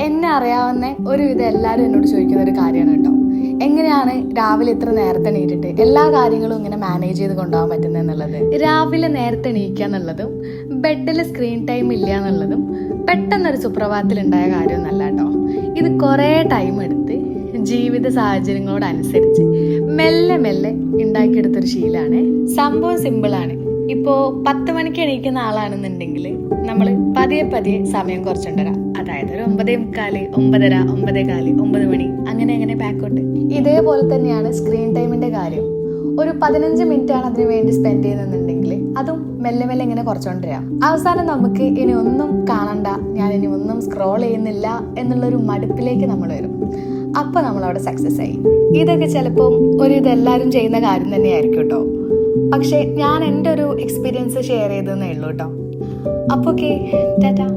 എന്നെ അറിയാവുന്ന ഒരുവിധം എല്ലാവരും എന്നോട് ചോദിക്കുന്ന ഒരു കാര്യമാണ് കേട്ടോ. എങ്ങനെയാണ് രാവിലെ ഇത്ര നേരത്തെ എണീറ്റിട്ട് എല്ലാ കാര്യങ്ങളും ഇങ്ങനെ മാനേജ് ചെയ്ത് കൊണ്ടുപോകാൻ പറ്റുന്നത് എന്നുള്ളത്. രാവിലെ നേരത്തെ എണീക്കുക എന്നുള്ളതും ബെഡിൽ സ്ക്രീൻ ടൈം ഇല്ല എന്നുള്ളതും പെട്ടെന്നൊരു സുപ്രഭാതത്തിൽ ഉണ്ടായ കാര്യമൊന്നല്ല കേട്ടോ. ഇത് കുറേ ടൈം എടുത്ത് ജീവിത സാഹചര്യങ്ങളോടനുസരിച്ച് മെല്ലെ മെല്ലെ ഉണ്ടാക്കിയെടുത്തൊരു ശീലമാണ്. സംഭവം സിമ്പിളാണ്. ഇപ്പോൾ 10 മണിക്ക് എണീക്കുന്ന ആളാണെന്നുണ്ടെങ്കിൽ നമ്മൾ പതിയെ പതിയെ സമയം കുറച്ചുകൊണ്ടുവരാം. അതായത് ഒരു 9:45, 9:30, 9:15, 9 മണി അങ്ങനെ ബാക്കോട്ട്. ഇതേപോലെ തന്നെയാണ് സ്ക്രീൻ ടൈമിൻ്റെ കാര്യം. ഒരു 15 മിനിറ്റാണ് അതിന് വേണ്ടി സ്പെൻഡ് ചെയ്യുന്നുണ്ടെങ്കിൽ അതും മെല്ലെ മെല്ലെ ഇങ്ങനെ കുറച്ചുകൊണ്ടിരാം. അവസാനം നമുക്ക് ഇനി ഒന്നും കാണണ്ട, ഞാൻ ഇനി ഒന്നും സ്ക്രോൾ ചെയ്യുന്നില്ല എന്നുള്ളൊരു മടുപ്പിലേക്ക് നമ്മൾ വരും. അപ്പോൾ നമ്മളവിടെ സക്സസ് ആയി. ഇതൊക്കെ ചിലപ്പം ഇതെല്ലാവരും ചെയ്യുന്ന കാര്യം തന്നെയായിരിക്കും കേട്ടോ. പക്ഷേ ഞാൻ എൻ്റെ ഒരു എക്സ്പീരിയൻസ് ഷെയർ ചെയ്തതെന്നേ ഉള്ളൂ കേട്ടോ. അപ്പോൾ ഓക്കെ, ടാറ്റാ.